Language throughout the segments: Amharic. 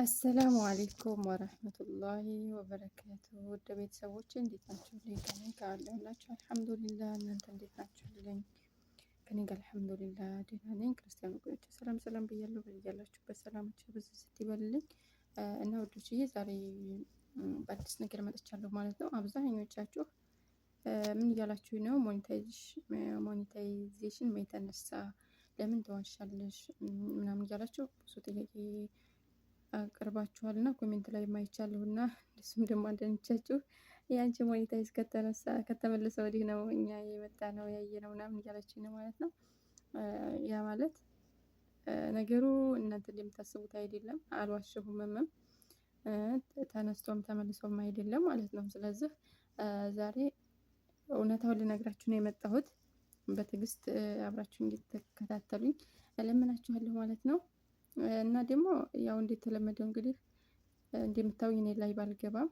አሰላሙ አሌይኩም ወረህመቱላሂ ወበረካቱ። ውድ ቤተሰቦች እንዴት ናችሁልኝ? ከኔ ጋር አለሁላችሁ አልሐምዱሊላህ። እናንተ እንዴት ናችሁልኝ? ከኔ ጋር አልሐምዱሊላህ ደህና ነኝ። ክርስቲያን ወገኖቼ ሰላም ሰላም ብያለሁ። በያላችሁበት ሰላማችሁ ብዙ ስትይበልልኝ እና ውዶችዬ ዛሬ በአዲስ ነገር መጥቻለሁ ማለት ነው። አብዛኞቻችሁ ምን እያላችሁ ነው? ሞኔታይዜሽን የተነሳ ለምን ተዋሻለሽ ምናምን እያላችሁ ብዙ ጥያቄ አቅርባችኋል እና ኮሜንት ላይ ማይቻለሁ እና እሱም ደግሞ አንዳንዶቻችሁ የአንቺ ሞኔታይዝ ከተመለሰ ወዲህ ነው እኛ የመጣ ነው ያየ ነው ምናምን እያላችሁ ነው ማለት ነው። ያ ማለት ነገሩ እናንተ እንደምታስቡት አይደለም። አልዋሸሁምም፣ ተነስቶም ተመልሶም አይደለም ማለት ነው። ስለዚህ ዛሬ እውነታውን ልነግራችሁ ነው የመጣሁት። በትዕግስት አብራችሁ እንድትከታተሉኝ እለምናችኋለሁ ማለት ነው። እና ደግሞ ያው እንደተለመደው እንግዲህ እንደምታዩኝ እኔ ላይቭ አልገባም።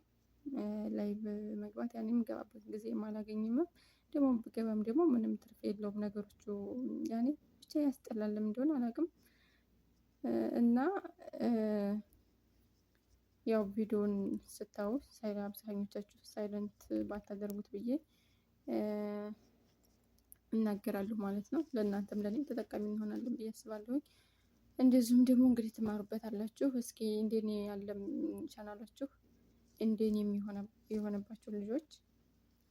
ላይቭ መግባት ያኔ የምገባበት ጊዜ አላገኝም። ደግሞ ብገባም ደግሞ ምንም ትርፍ የለውም ነገሮቹ ያኔ ብቻ ያስጠላል። ለምን እንደሆነ አላውቅም። እና ያው ቪዲዮን ስታዩ አብዛኞቻችሁ ሳይለንት ባታደርጉት ብዬ እናገራለሁ ማለት ነው። ለእናንተም ለኔም ተጠቃሚ እንሆናለን ብዬ አስባለሁኝ። እንደዚሁም ደግሞ እንግዲህ ትማሩበታላችሁ። እስኪ እንደኔ ያለም ቻናላችሁ እንደኔ የሆነባችሁ ልጆች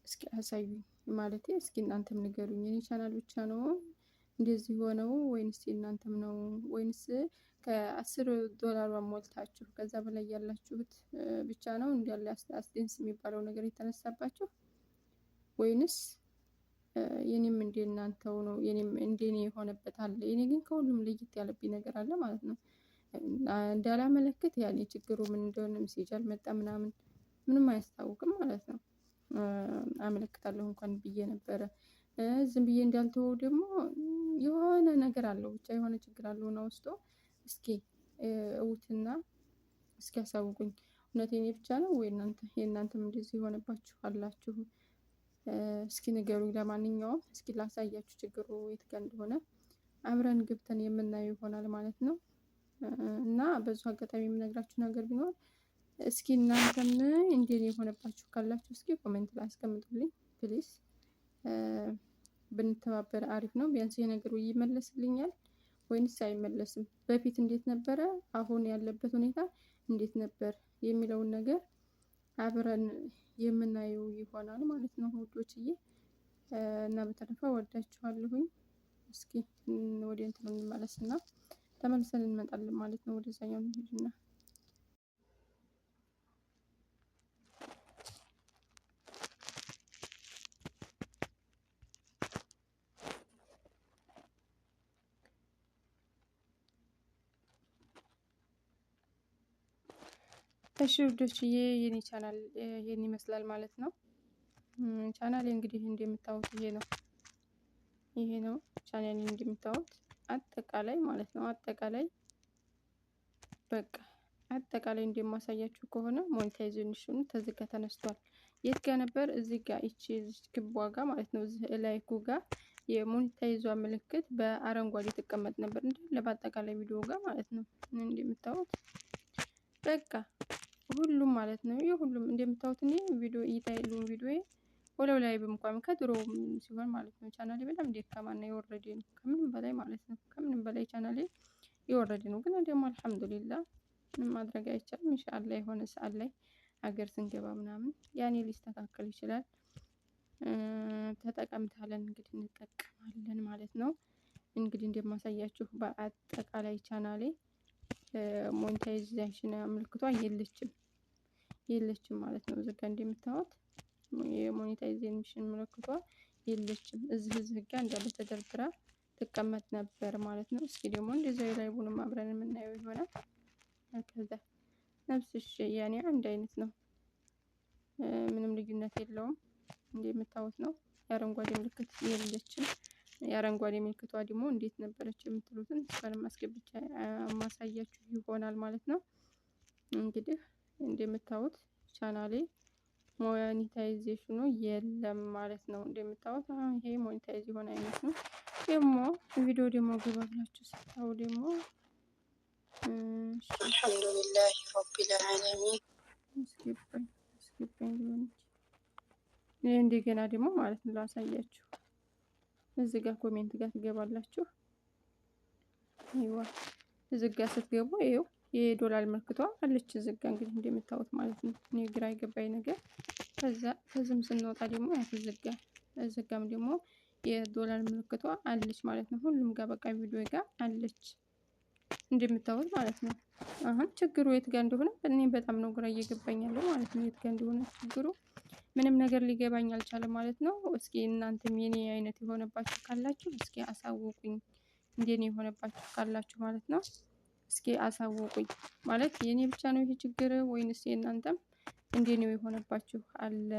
እስኪ አሳዩኝ። ማለቴ እስኪ እናንተም ንገሩኝ። የኔ ቻናል ብቻ ነው እንደዚህ ሆነው ወይንስ እናንተም ነው? ወይንስ ከ10 ዶላር ሞልታችሁ ከዛ በላይ ያላችሁት ብቻ ነው እንዲያለ አስቴንስ የሚባለው ነገር የተነሳባችሁ? ወይንስ የኔም እንደ እናንተው ነው? የኔም እንደኔ የሆነበት አለ። የኔ ግን ከሁሉም ለየት ያለብኝ ነገር አለ ማለት ነው። እንዳላመለክት ያኔ ችግሩ ምን እንደሆነ ሜሴጅ አልመጣ ምናምን ምንም አያስታውቅም ማለት ነው። አመለክታለሁ እንኳን ብዬ ነበረ። ዝም ብዬ እንዳልተወው ደግሞ የሆነ ነገር አለው፣ ብቻ የሆነ ችግር አለው ነው ውስጡ። እስኪ እውትና እስኪ አሳውቁኝ። እውነት የኔ ብቻ ነው ወይ የእናንተም እንደዚህ የሆነባችሁ አላችሁ? እስኪ ንገሩኝ። ለማንኛውም እስኪ ላሳያችሁ ችግሩ የት ጋር እንደሆነ አብረን ገብተን የምናየው ይሆናል ማለት ነው። እና በዙ አጋጣሚ የምነግራችሁ ነገር ቢኖር እስኪ እናንተም እንደኔ የሆነባችሁ ካላችሁ እስኪ ኮሜንት ላይ አስቀምጡልኝ ፕሊስ። ብንተባበር አሪፍ ነው። ቢያንስ ይሄ ነገር ይመለስልኛል ወይንስ አይመለስም? በፊት እንዴት ነበረ፣ አሁን ያለበት ሁኔታ እንዴት ነበር የሚለውን ነገር አብረን የምናየው ይሆናል ማለት ነው ውዶችዬ። እና በተረፈ ወዳችኋለሁኝ። እስኪ ወደ እንትን እንመለስና ተመልሰን እንመጣለን ማለት ነው። ወደዛኛው እንሂድና እሺ ውዶችዬ፣ የኔ ቻናል ይሄን ይመስላል ማለት ነው። ቻናሌ እንግዲህ እንደምታዩት ይሄ ነው ቻናሌ እንደምታዩት አጠቃላይ ማለት ነው። አጠቃላይ እንደማሳያችሁ ከሆነ ሞኔታይዜሽኑ ተዚህ ጋር ተነስቷል። የት ጋር ነበር? እዚህ ጋር እዚች ክቧ ጋር ማለት ነው። እዚህ ላይኩ ጋር የሞኔታይዟ ምልክት በአረንጓዴ ትቀመጥ ነበር እንዳለ በአጠቃላይ ቪዲዮ ጋር ማለት ነው። እንደምታዩት በቃ ሁሉም ማለት ነው። የሁሉም እንደምታዩት እኔ ቪዲዮ እይታ የለውም ቪዲዮ ወለው ላይ እንኳን ከድሮም ሲሆን ማለት ነው። ቻናሌ በጣም ደካማና የወረደ ነው ከምንም በላይ ማለት ነው። ከምንም በላይ ቻናሌ የወረደ ነው። ግን ደግሞ አልሐምዱሊላህ ምንም ማድረግ አይቻልም። ኢንሻአላህ የሆነ ሰዓት ላይ ሀገር ስንገባ ምናምን ያኔ ሊስተካከል ይችላል። ተጠቀምታለን እንግዲህ እንጠቀማለን ማለት ነው። እንግዲህ እንደማሳያችሁ በአጠቃላይ ቻናሌ ሞኔታይዜሽን ምልክቷ የለችም ማለት ነው። እዚህ ጋር እንደምታዩት የሞኔታይዜሽን ምልክቷ የለችም። እዚህ ጋር እንዳለ ተደርድራ ትቀመጥ ነበር ማለት ነው። እስኪ ደግሞ እንደዛው ላይቡንም አብረን የምናየው ይሆናል። ከዛ ነፍስሽ ያኔ አንድ አይነት ነው፣ ምንም ልዩነት የለውም። እንደምታዩት ነው። የአረንጓዴ ምልክት የለችም። የአረንጓዴ ምልክቷ ደግሞ እንዴት ነበረች የምትሉትን እሷንም አስገብቼ ማሳያችሁ ይሆናል ማለት ነው። እንግዲህ እንደምታዩት ቻናሌ ሞኔታይዜሽኑ የለም ማለት ነው። እንደምታዩት አሁን ይሄ ሞኔታይዝ የሆነ አይነት ነው። ደግሞ ቪዲዮ ደግሞ ገባ ብላችሁ ስታዩ ደግሞ አልሐምዱሊላህ ረቢል ዓለሚን። አስገባኝ ሊሆነች ይህ እንደገና ደግሞ ማለት ነው ላሳያችሁ። እዚህ ጋር ኮሜንት ጋር ትገባላችሁ። ይዋ እዚህ ጋር ስትገቡ ይኸው የዶላር ምልክቷ አለች እዚህ ጋር እንግዲህ እንደምታዩት ማለት ነው። እኔ ግራ የገባኝ ነገር ከዚህም ስንወጣ ደግሞ እዚህ ጋርም ደግሞ የዶላር ምልክቷ አለች ማለት ነው። ሁሉም ጋር በቃ ቪዲዮ ጋር አለች እንደምታዩት ማለት ነው። አሁን ችግሩ የት ጋር እንደሆነ እኔ በጣም ነው ግራ እየገባኝ ያለው ማለት ነው። የት ጋር እንደሆነ ችግሩ ምንም ነገር ሊገባኝ አልቻለም ማለት ነው። እስኪ እናንተም የኔ አይነት የሆነባችሁ ካላችሁ እስኪ አሳውቁኝ። እንደኔ የሆነባችሁ ካላችሁ ማለት ነው እስኪ አሳውቁኝ። ማለት የኔ ብቻ ነው ይሄ ችግር ወይንስ የእናንተም እንደኔው የሆነባችሁ አለ?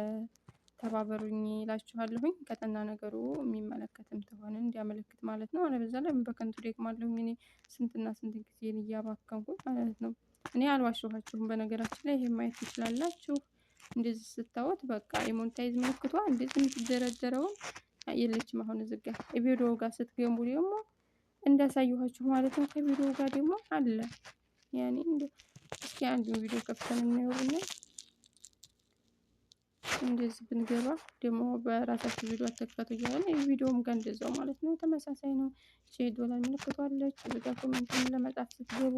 ተባበሩኝ እላችኋለሁኝ። ቀጠና ነገሩ የሚመለከትም ተሆነ እንዲያመለክት ማለት ነው። አለበዛ ላይ በከንቱ ደክማለሁኝ እኔ ስንትና ስንት ጊዜን እያባከንኩኝ ማለት ነው። እኔ አልዋሸኋችሁም። በነገራችን ላይ ይሄን ማየት ትችላላችሁ። እንደዚህ ስታዩት በቃ የሞኔታይዝ ምልክቷ እንደዚህ የምትደረደረውን የለችም። አሁን እዚህ ጋር ቪዲዮ ጋር ስትገቡ ደግሞ እንዳሳየኋችሁ ማለት ነው። ከቪዲዮ ጋር ደግሞ አለ። ያኔ እስኪ አንዱን ቪዲዮ ከፍተን እናየውና እንደዚህ ብንገባ ደግሞ በራሳችሁ ቪዲዮ አትክፈቱ እያለ ቪዲዮም ጋር እንደዛው ማለት ነው። ተመሳሳይ ነው። ዶላር ምልክቷ አለች። እዚህ ጋር ኮሜንትን ለመጻፍ ስትገቡ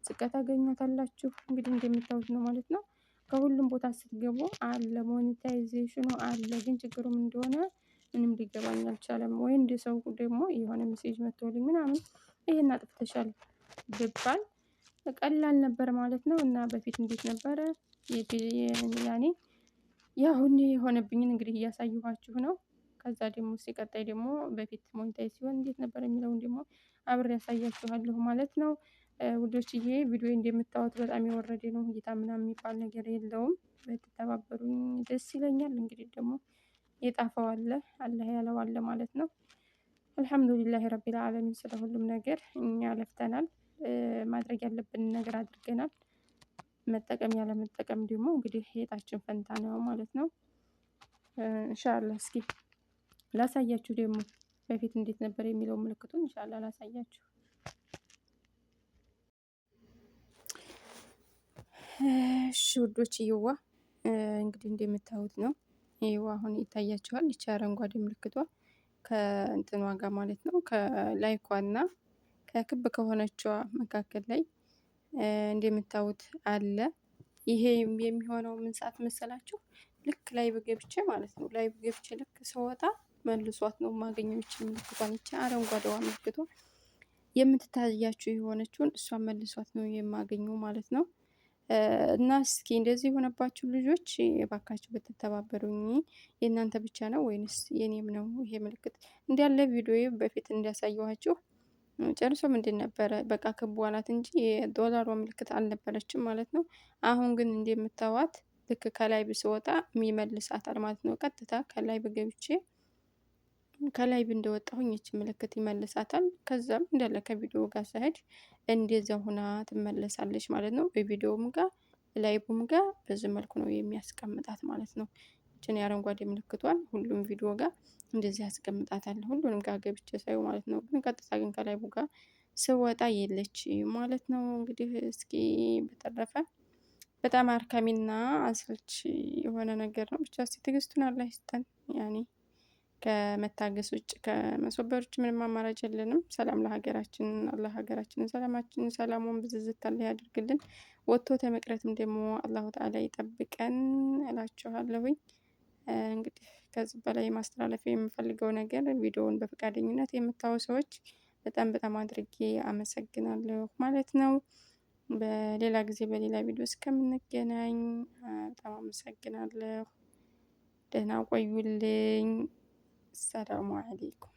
ዝቅ ታገኟታላችሁ። እንግዲህ እንደምታዩት ነው ማለት ነው። ከሁሉም ቦታ ስትገቡ አለ ሞኔታይዜሽኑ አለ። ግን ችግሩ ምን እንደሆነ ምንም ሊገባኝ አልቻለም። ወይ እንደ ሰው ደግሞ የሆነ ሜሴጅ መጥቶልኝ ምናምን ይሄን አጥፍተሻል ብባል ቀላል ነበር ማለት ነው። እና በፊት እንዴት ነበረ ያኔ ያሁን የሆነብኝን እንግዲህ እያሳየኋችሁ ነው። ከዛ ደግሞ ሲቀጣይ ደግሞ በፊት ሞኔታይዝ ሲሆን እንዴት ነበር የሚለውን ደግሞ አብሬ ያሳያችኋለሁ ማለት ነው። ውዶችዬ ቪዲዮ እንደምታዩት በጣም የወረደ ነው። እይታ ምናምን የሚባል ነገር የለውም። ብትተባበሩኝ ደስ ይለኛል። እንግዲህ ደግሞ የጣፈው አለ አላህ ያለው አለ ማለት ነው። አልሐምዱሊላህ ረቢል ዓለሚን ስለ ሁሉም ነገር እኛ ለፍተናል። ማድረግ ያለብንን ነገር አድርገናል። መጠቀም ያለ መጠቀም ደግሞ እንግዲህ የጣችን ፈንታ ነው ማለት ነው። ኢንሻአላህ እስኪ ላሳያችሁ ደግሞ በፊት እንዴት ነበር የሚለው ምልክቱን ኢንሻአላህ ላሳያችሁ። እሺ ውዶች ይዋ እንግዲህ እንደምታዩት ነው። ይዋ አሁን ይታያችኋል። ይቺ አረንጓዴ ምልክቷ ከእንትኗ ጋር ማለት ነው ከላይኳና ከክብ ከሆነችዋ መካከል ላይ እንደምታዩት አለ። ይሄ የሚሆነው ምን ሰዓት መሰላችሁ? ልክ ላይቭ ገብቼ ማለት ነው። ላይቭ ገብቼ ልክ ስወጣ መልሷት ነው የማገኘው። ይቺ ምልክቷን ይቺ አረንጓዴዋ ምልክቷ የምትታያችሁ የሆነችውን እሷን መልሷት ነው የማገኘው ማለት ነው። እና እስኪ እንደዚህ የሆነባችሁ ልጆች እባካችሁ ብትተባበሩኝ። የእናንተ ብቻ ነው ወይንስ የኔም ነው ይሄ ምልክት? እንዲያለ ቪዲዮ በፊት እንዲያሳየኋችሁ ጨርሶ ምንድን ነበረ በቃ ክቡ አላት እንጂ የዶላሯ ምልክት አልነበረችም ማለት ነው። አሁን ግን እንደምታዋት ልክ ከላይ ብስወጣ ይመልሳታል ማለት ነው። ቀጥታ ከላይ በገብቼ ከላይ እንደወጣሁኝ ይች ምልክት ይመልሳታል። ከዛም እንዳለ ከቪዲዮ ጋር ሳይሄድ እንደዛ ሁና ትመለሳለች ማለት ነው። በቪዲዮም ጋር ላይቡም ጋር በዚህ መልኩ ነው የሚያስቀምጣት ማለት ነው። ይችን የአረንጓዴ ምልክቷን ሁሉም ቪዲዮ ጋር እንደዚህ ያስቀምጣታል። ሁሉንም ጋር ገብቼ ሳይው ማለት ነው። ግን ቀጥታ ግን ከላይቡ ጋር ስወጣ የለች ማለት ነው። እንግዲህ እስኪ በተረፈ በጣም አድካሚና አሰልቺ የሆነ ነገር ነው። ብቻ እስኪ ትዕግስቱን አላህ ይስጠን። ያኔ ከመታገስ ውጭ ከመስወበር ውጭ ምንም አማራጭ የለንም። ሰላም ለሀገራችን፣ አላህ ሀገራችንን ሰላማችንን ሰላሙን ብዝዝት አላህ ያድርግልን። ወጥቶ ተመቅረትም ደግሞ አላሁ ተዓላ ይጠብቀን እላችኋለሁኝ። እንግዲህ ከዚህ በላይ ማስተላለፍ የምፈልገው ነገር ቪዲዮውን በፈቃደኝነት የምታዩ ሰዎች በጣም በጣም አድርጌ አመሰግናለሁ ማለት ነው። በሌላ ጊዜ በሌላ ቪዲዮ እስከምንገናኝ በጣም አመሰግናለሁ። ደህና ቆዩልኝ። ሰላሙ አለይኩም።